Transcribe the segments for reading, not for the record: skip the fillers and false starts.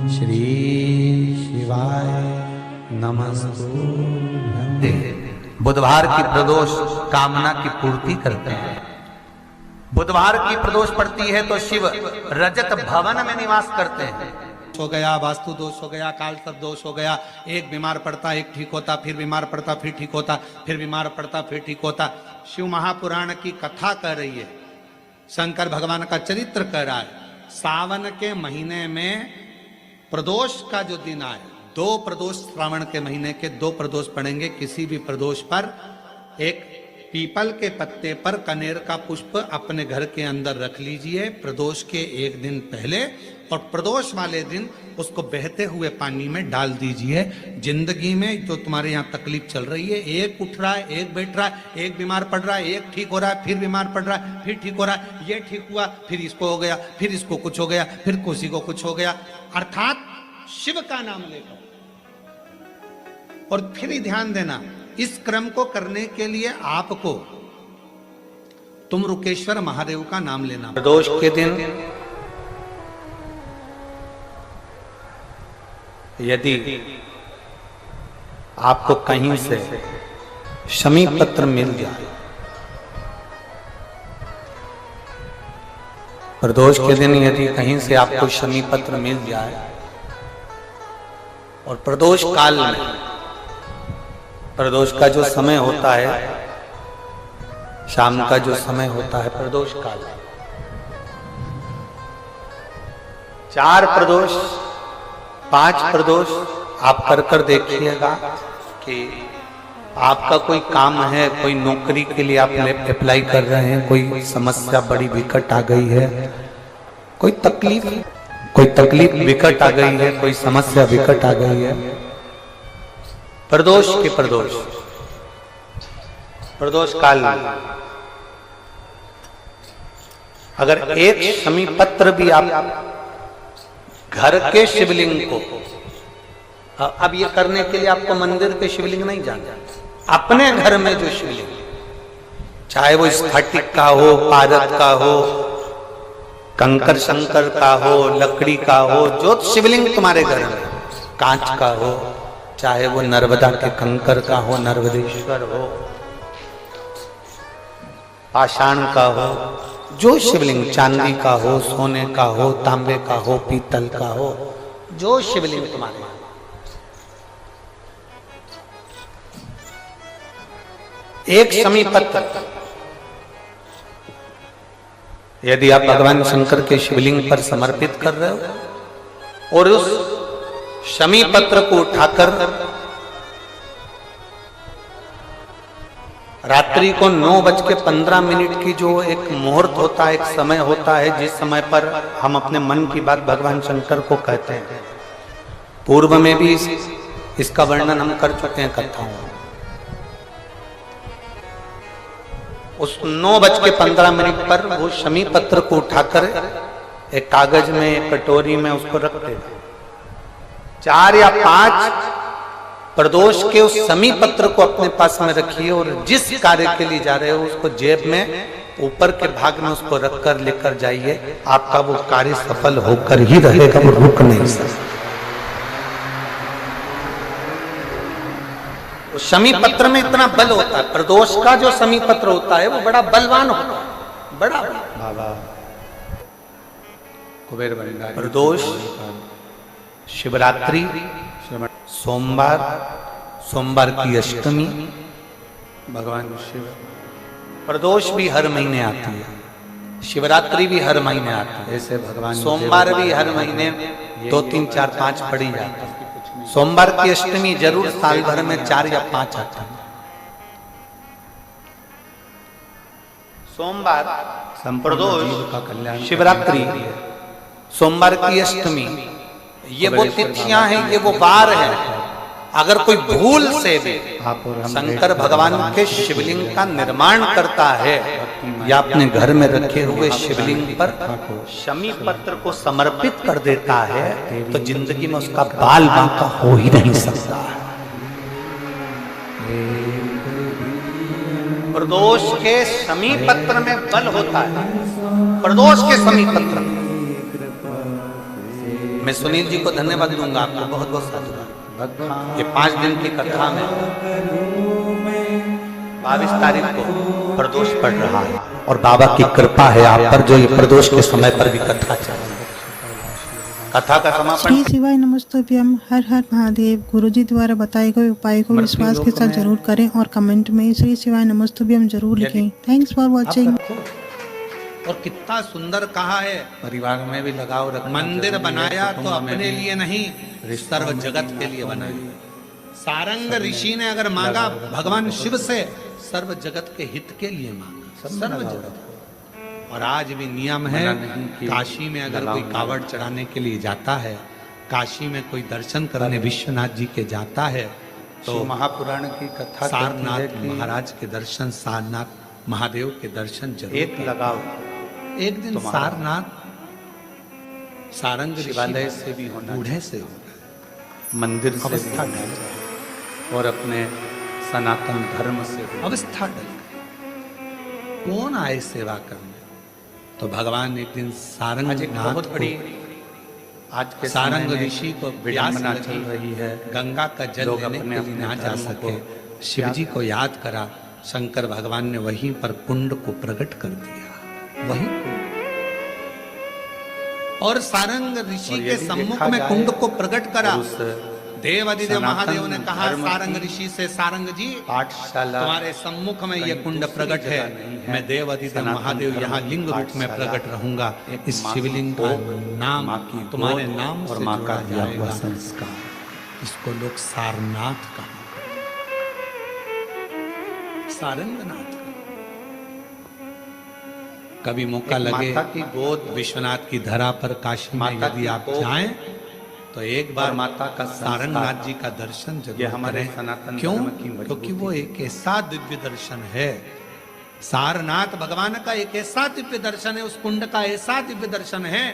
श्री शिवाय नमस्तुभ्यं। बुधवार की प्रदोष कामना की पूर्ति करते हैं। बुधवार की प्रदोष पड़ती है तो शिव रजत भवन में निवास करते हैं। हो गया, वास्तु दोष हो गया, काल सर्प दोष हो गया, एक बीमार पड़ता एक ठीक होता, फिर बीमार पड़ता फिर ठीक होता, फिर बीमार पड़ता फिर ठीक होता। शिव महापुराण की कथा कह रही है, शंकर भगवान का चरित्र कह रहा है। सावन के महीने में प्रदोष का जो दिन आए, 2 प्रदोष श्रावण के महीने के 2 प्रदोष पड़ेंगे। किसी भी प्रदोष पर एक पीपल के पत्ते पर कनेर का पुष्प अपने घर के अंदर रख लीजिए प्रदोष के एक दिन पहले, और प्रदोष वाले दिन उसको बहते हुए पानी में डाल दीजिए। जिंदगी में जो तुम्हारे यहाँ तकलीफ चल रही है, एक उठ रहा है, एक बैठ रहा है, एक बीमार पड़ रहा है, एक ठीक हो रहा है, फिर बीमार पड़ रहा है, फिर ठीक हो रहा है, ये ठीक हुआ, फिर इसको हो गया, फिर इसको कुछ हो गया, फिर किसी को कुछ हो गया, अर्थात शिव का नाम लेकर। और फिर ही ध्यान देना, इस क्रम को करने के लिए आपको तुम रुकेश्वर महादेव का नाम लेना। प्रदोष के दिन यदि आपको कहीं से शमी पत्र मिल जाए, प्रदोष के दिन यदि कहीं से आपको शमी पत्र मिल जाए, और प्रदोष काल में, प्रदोष का जो समय होता है, शाम का जो समय होता है प्रदोष काल, 4 प्रदोष 5 प्रदोष आप कर देखिएगा कि आपका कोई काम है, कोई नौकरी के लिए आप अप्लाई कर रहे हैं, कोई समस्या बड़ी विकट आ गई है, कोई तकलीफ विकट आ गई है, कोई समस्या विकट आ गई है, प्रदोष के प्रदोष काल में अगर एक शमी पत्र भी आप घर के शिवलिंग को, अब ये करने के लिए आपको मंदिर पे शिवलिंग नहीं जाना, अपने घर में जो शिवलिंग, चाहे वो स्फटिक का हो, पारद का हो, कंकर शंकर का हो, लकड़ी का हो, जो शिवलिंग तुम्हारे घर में, कांच का हो, चाहे वो नर्मदा के कंकर का हो, नर्मदेश्वर हो, पाषाण का हो, जो शिवलिंग, चांदी का हो, सोने का हो, तांबे का हो, पीतल का हो, जो शिवलिंग तुम्हारे, एक शमी पत्र यदि आप भगवान शंकर के शिवलिंग पर समर्पित कर रहे हो, और उस शमी पत्र को उठाकर रात्रि को 9:15 की जो एक मुहूर्त होता है, एक समय होता है, जिस समय पर हम अपने मन की बात भगवान शंकर को कहते हैं, पूर्व में भी इसका वर्णन हम कर चुके हैं कथाओं में। उस 9:15 पर वो शमी पत्र को उठाकर एक कागज में, एक कटोरी में उसको रख देते, 4 या 5 प्रदोष के उस शमी पत्र को अपने पास में रखिए, और जिस कार्य के लिए जा रहे हो उसको जेब में ऊपर के भाग में उसको रखकर लेकर जाइए। आपका वो कार्य सफल होकर ही रहेगा, वो रुक नहीं सकता। उस शमी पत्र में इतना बल होता है, प्रदोष का जो शमी पत्र होता है वो बड़ा बलवान होता है, बड़ा बाबा कुबेर भंडारी। प्रदोष, शिवरात्रि, सोमवार की अष्टमी, भगवान शिव, प्रदोष भी हर महीने आती है, शिवरात्रि भी हर महीने आती है, ऐसे भगवान सोमवार भी हर महीने 2, 3, 4, 5 पड़ी जाती है। सोमवार की अष्टमी जरूर साल भर में 4 या 5 आता है। सोमवार, प्रदोष, शिवरात्रि, सोमवार की अष्टमी, ये वो तिथियां हैं, ये वो वार हैं। अगर कोई भूल से भी शंकर भगवान के शिवलिंग का निर्माण करता है या अपने घर में रखे हुए शिवलिंग पर शमी पत्र को समर्पित कर देता है, तो जिंदगी में उसका बाल बांका हो ही नहीं सकता है। प्रदोष के शमी पत्र में बल होता है, प्रदोष के शमी पत्र में मैं सुनील जी को धन्यवाद दूंगा, आपको बहुत बहुत साधुवाद। ये 5 दिन की कथा में 22 तारीख को प्रदोष पड़ रहा है और बाबा की कृपा है आप पर, जो ये प्रदोष के समय पर भी कथा चल रही है। कथा का समापन। श्री शिवाय नमस्तुभ्यम। हर हर महादेव। गुरुजी द्वारा बताए गए उपाय को विश्वास के साथ जरूर करें और कमेंट में श्री शिवाय नमस्तुभ्यम जरूर लिखें। Thanks for watching. और कितना सुंदर कहा है, परिवार में भी लगाव रखना। मंदिर बनाया तो अपने लिए नहीं, सर्व जगत के लिए बनाया। सारंग ऋषि ने अगर मांगा भगवान शिव से, सर्व जगत के हित के लिए मांगा, सर्व जगत। और आज भी नियम है, काशी में अगर कोई कावड़ चढ़ाने के लिए जाता है, काशी में कोई दर्शन करने विश्वनाथ जी के जाता है, तो महापुराण की कथा सारनाथ महाराज के दर्शन, सारनाथ महादेव के दर्शन जरूर एक लगाओ। एक दिन सारनाथ सारंग शिवालय से भी होना, बूढ़े से होगा, मंदिर से अवस्था भी डल गई, और अपने सनातन धर्म से भी। अवस्था डल गई। कौन आए सेवा करने? तो भगवान एक दिन सारंग आज एक बहुत बड़ी आज के सारंग समय में ऋषि को विडंबना प्यास चल लगी, रही है। गंगा का जल लोग लेने अपने के लिए अपने ना जा धर्म सके, को शिव जी को याद करा। शंकर भगवान ने वहीं पर कुंड को प्रकट कर दिया, वही कुंड। और सारंग ऋषि के सम्मुख में कुंड को प्रकट करा। देवादिदेव महादेव ने कहा सारंग ऋषि से, सारंग जी पाठशाला तुम्हारे सम्मुख में ये कुंड प्रकट है, मैं देवादिदेव महादेव यहाँ लिंग रूप में प्रकट रहूंगा। इस शिवलिंग का नाम तुम्हारे नाम से और माँ का जोड़ा दिया हुआ जाएगा। संस्कार। इसको लोग सारनाथ कहा, सारंगनाथ। कभी मौका लगे माता की गोद, विश्वनाथ की धरा पर काशी में माता यदि की आप गोद जाएं तो एक बार माता का सारंगनाथ जी का दर्शन जरूर ये हमारे करें। सनातन क्यों? धर्म की मजबूती क्योंकि वो एक ऐसा दिव्य दर्शन है। सारनाथ भगवान का एक ऐसा दिव्य दर्शन है, उस कुंड का ऐसा दिव्य दर्शन है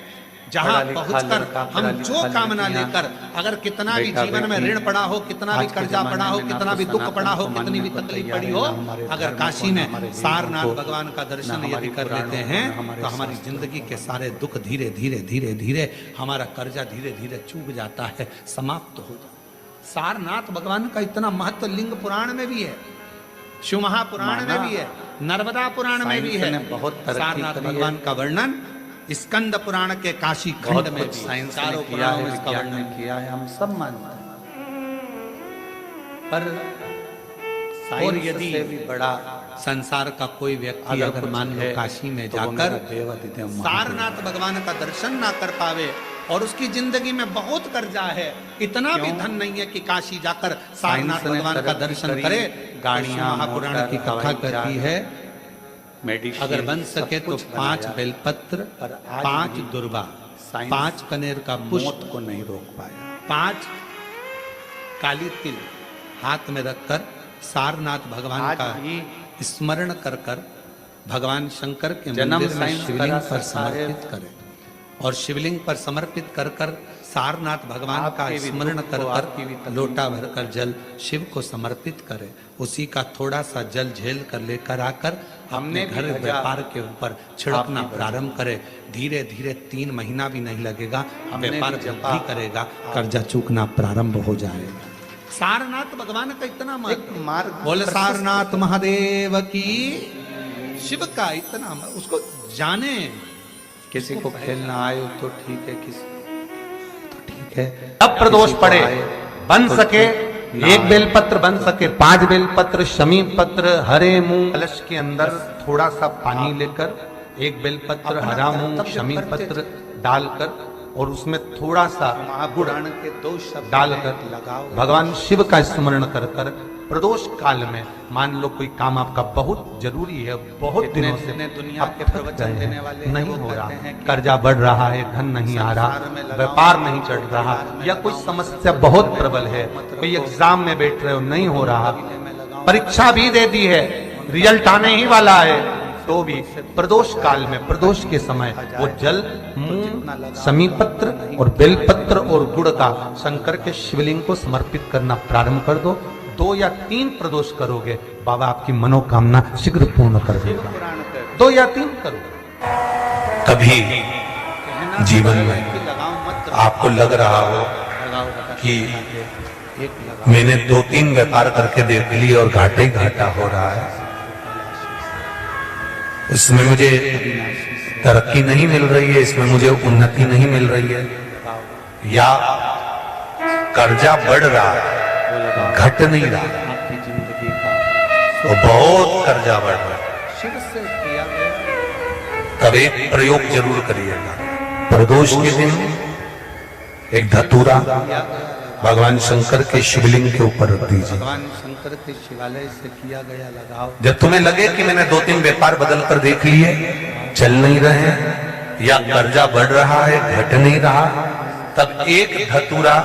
जहां पढ़ा लिखा पहुंचकर लड़का, हम पढ़ा जो लिखा कामना लड़कियां, लेकर, अगर कितना भी बेटा जीवन में बेटी, ऋण पड़ा हो, कितना भी आज के कर्जा जमाने पड़ा हो, में ना कितना तो भी दुख सनातन पड़ा हो, को कितनी भी मानने को तकलीफ तैयार पड़ी है, हो, ना हमारे अगर धर्म काशी को, में ना हमारे सारनाथ वेदों को, भगवान का दर्शन ना यदि हमारे कर पुराणों लेते को, हैं ना हमारे तो हमारी शास्त्रों जिंदगी के सारे दुख धीरे धीरे धीरे धीरे, हमारा कर्जा धीरे धीरे चूक जाता है, समाप्त हो जाता है। सारनाथ भगवान का इतना महत्व लिंग पुराण में भी है, शिव महापुराण में भी है, नर्मदा पुराण में भी है। बहुत तरक्की सारनाथ करी है। भगवान का वर्णन स्कंद पुराण के काशी खंड में भी, साइंस चारों ने किया पुराणों है, में इसका विज्ञान ने वर्णन किया है, हम सब मानते हैं। पर और साइंस यदि से भी बड़ा संसार का कोई व्यक्ति अगर अगर कुछ मान लो है, काशी में तो वो जाकर मेरा देवादिदेव महादेव। सारनाथ भगवान का दर्शन ना कर पावे और उसकी जिंदगी में बहुत कर्जा है, इतना भी क्यों? धन नहीं है कि काशी जाकर साइंस सारनाथ ने भगवान का तरक्की दर्शन करी, करे। गाड़ियां, महापुराण मोटर, की कथा हवाई कहती जहाज, है, मेडिसिन, अगर बन सके सब तो कुछ 5 बनाया। बेलपत्र, पर आज 5 भी दुर्वा, साइंस 5 कनेर का पुष्प, मौत को नहीं रोक पाया। 5 काली तिल हाथ में रखकर सारनाथ भगवान आज का भी स्मरण कर कर भगवान शंकर के जन्म मंदिर में साइंस शिवलिंग करा पर सकता है। समर्पित करें और शिवलिंग पर समर्पित कर कर सारनाथ भगवान का आपके भी स्मरण दुख कर को, आपकी भी कर तकलीफ लोटा भरकर जल शिव को समर्पित करें। उसी का थोड़ा सा जल झेल कर लेकर आकर हमने अपने भी घर भजा, व्यापार के ऊपर छिड़कना आप भी प्रारंभ करें। धीरे धीरे 3 महीना भी नहीं लगेगा, हमने व्यापार भी जपा, वृद्धि करेगा, कर्जा चूकना प्रारंभ हो जाएगा। सारनाथ भगवान का इतना महत्व, मार्ग बोले सारनाथ महादेव की, शिव का इतना उसको जाने। किसी को खेलना आए तो ठीक है, किसी तो ठीक है। अब प्रदोष किसी को पड़े, आए बन तो सके ठीक, 1 बेलपत्र, बन सके 5 बेलपत्र, शमी पत्र, हरे मूंग, कलश के अंदर थोड़ा सा पानी लेकर 1 बेलपत्र, अपना हरा मूंग, कर्तव्य शमी करते पत्र डालकर और उसमें थोड़ा सा महापुराण के 2 शब्द डालकर लगाओ। भगवान शिव का स्मरण कर कर प्रदोष काल में, मान लो कोई काम आपका बहुत जरूरी है, बहुत जितने- दिनों से जितने दुनिया आप के थक प्रवचन गए देने हैं, वाले हैं, नहीं वो हो कहते रहा, हैं कि कर्जा बढ़ रहा है, धन नहीं आ रहा, संसार में लगाओ, व्यापार नहीं चढ़ रहा, संसार में या कोई लगाओ, समस्या बहुत प्रबल है, कोई एग्जाम में बैठ रहे हो नहीं हो रहा, परीक्षा भी दे दी है, रिजल्ट आने ही वाला है, तो भी प्रदोष काल में, प्रदोष के समय वो जल, मूंग, समीपत्र और बेलपत्र और गुड़ का शंकर के शिवलिंग को समर्पित करना प्रारंभ कर दो। 2 या 3 प्रदोष करोगे, बाबा आपकी मनोकामना शीघ्र पूर्ण कर देगा। 2 या 3 करो। कभी जीवन में आपको लग रहा हो लगाओ लगा कि एक लगा मैंने 2-3 व्यापार करके देख लिए और घाटा ही घाटा हो रहा है, इसमें मुझे तरक्की नहीं मिल रही है, इसमें मुझे उन्नति नहीं मिल रही है, या कर्जा बढ़ रहा है, घट नहीं रहा, आपकी जिंदगी का वो बहुत कर्जा बढ़ रहा है, शिव से किया गया तब एक प्रयोग जरूर करिएगा। प्रदोष के दिन एक धतूरा भगवान शंकर के शिवलिंग के ऊपर रख दीजिए। भगवान शंकर के शिवालय से किया गया लगाओ। जब तुम्हें लगे कि मैंने 2-3 व्यापार बदल कर देख लिए, चल नहीं रहे या कर्जा बढ़ रहा है, घट नहीं रहा, तब एक धतूरा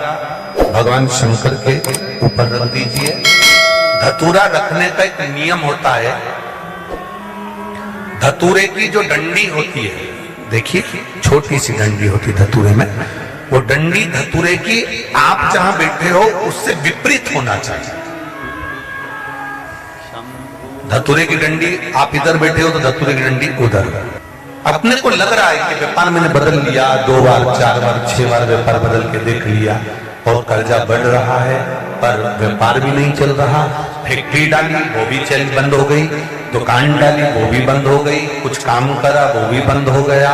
भगवान शंकर के ऊपर रख दीजिए। धतूरा रखने का एक नियम होता है, धतूरे की जो डंडी होती है, देखिए छोटी सी डंडी होती है धतूरे में, वो डंडी धतूरे की आप जहां बैठे हो उससे विपरीत होना चाहिए। धतूरे की डंडी आप इधर बैठे हो तो धतूरे की डंडी उधर। अपने को लग रहा है कि व्यापार मैंने बदल लिया, 2 बार 4 बार 6 बार व्यापार बदल के देख लिया और कर्जा बढ़ रहा है, पर व्यापार भी नहीं चल रहा। फैक्ट्री डाली वो भी चल बंद हो गई, दुकान डाली वो भी बंद हो गई, कुछ काम करा वो भी बंद हो गया,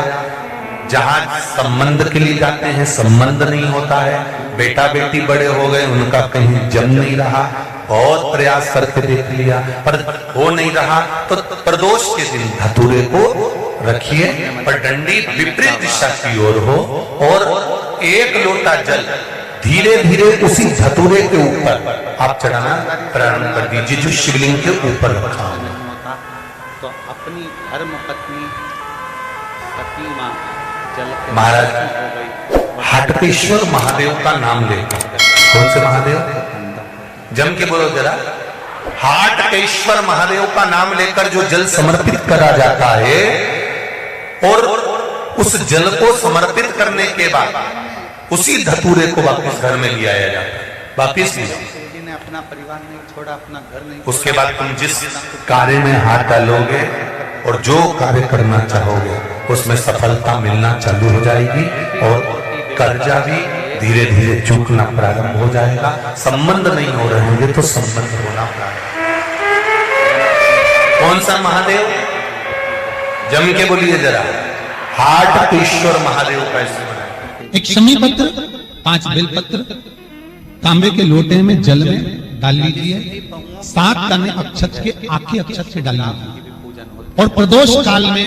जहां संबंध के लिए जाते हैं संबंध नहीं होता है, बेटा बेटी बड़े हो गए उनका कहीं जम नहीं रहा, बहुत प्रयास करके देख लिया पर हो नहीं रहा। तो प्रदोष के दिन धतूरे को रखिए पर डंडी विपरीत दिशा की ओर हो और 1 लोटा जल धीरे धीरे उसी धतूरे के ऊपर आप चढ़ाना प्रारंभ कर दीजिए जो शिवलिंग के ऊपर रखा है। तो अपनी धर्म पत्नी सती मां महाराज हाटकेश्वर महादेव का नाम लेकर, कौन से महादेव, जम के बोलो जरा, हाटकेश्वर महादेव का नाम लेकर जो जल समर्पित करा जाता है और उस जल को समर्पित करने के बाद उसी धतूरे को वापस घर में ले आया जाता है, वापिस ले अपना परिवार नहीं छोड़ा, अपना घर नहीं, उसके बाद तुम जिस कार्य में हाथ डालोगे और जो कार्य करना चाहोगे उसमें सफलता मिलना चालू हो जाएगी और कर्जा भी धीरे धीरे चूकना प्रारंभ हो जाएगा। संबंध नहीं हो रहे होंगे तो संबंध होना प्रारंभ। कौन सा महादेव, जम के बोलिए जरा, हाटकेश्वर महादेव का स्मरण। एक शमी पत्र, 5 बेलपत्र तांबे के लोटे में जल में डाल लीजिए, 7 दाने अक्षत के आखे अक्षत से डाल लीजिए और प्रदोष काल में,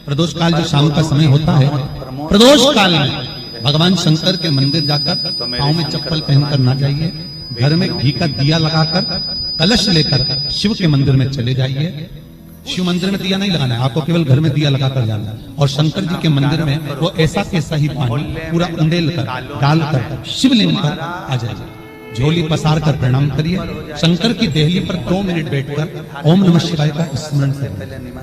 प्रदोष काल जो शाम का समय होता है, प्रदोष काल में भगवान शंकर के मंदिर जाकर पांव में चप्पल पहनकर ना जाइए, घर में घी का दिया लगाकर कलश लेकर शिव के मंदिर में चले जाइए। शिव मंदिर में दिया नहीं लगाना है, आपको केवल घर में दिया लगाकर जाना है और शंकर जी के मंदिर में वो ऐसा कैसा ही पानी पूरा उंडेल कर डालकर शिवलिंग पर आ जाइए, झोली पसार कर प्रणाम करिए, शंकर की देहली पर 2 मिनट बैठकर ओम नमः शिवाय का स्मरण करिए।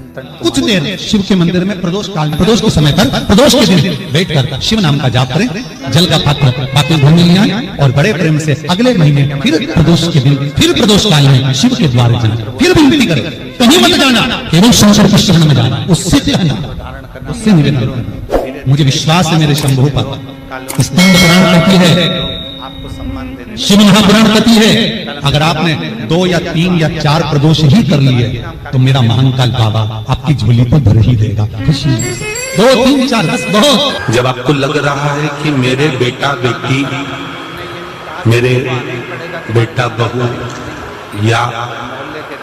कुछ देर शिव के मंदिर में प्रदोष काल में, प्रदोष के समय पर, प्रदोष के दिन बैठकर शिव नाम का जाप करें, जल का पात्र बाकी घर में ले आए और बड़े प्रेम से अगले महीने फिर प्रदोष के दिन, फिर प्रदोष काल में शिव के द्वार जाना, फिर विनती करें, कहीं मत जाना, केवल शंकर के शरण में जाना, उससे कहना, उससे निवेदन करना। मुझे विश्वास है मेरे शंभु पर, स्कंद पुराण कहती है, शिव महापुराण कहती है, अगर आपने 2 या 3 या 4 प्रदोष ही कर लिए तो मेरा महाकाल बाबा आपकी झोली पर भर ही देगा। खुशी 2, 3, 4 10 बहुत। जब आपको लग रहा है कि मेरे बेटा बेटी, मेरे बेटा बहू या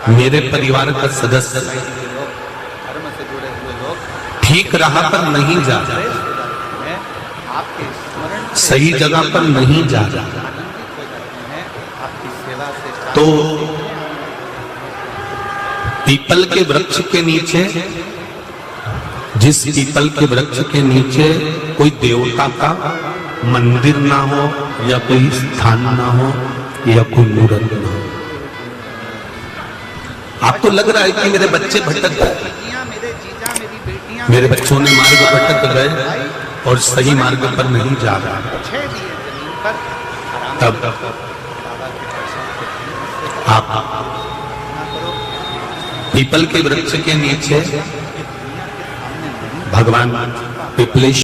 मेरे परिवार का सदस्य ठीक राह पर नहीं जा रहा, सही जगह पर नहीं जा रहा, तो पीपल के वृक्ष के नीचे, जिस पीपल के वृक्ष के नीचे कोई देवता का मंदिर ना हो या कोई स्थान ना हो या कोई मूर्त ना हो, आपको लग रहा है कि मेरे बच्चे भटक गए, मेरे बच्चों ने मार्ग भटक गए और सही मार्ग पर नहीं जा रहा, तब आप पीपल के वृक्ष के नीचे भगवान पिपलेश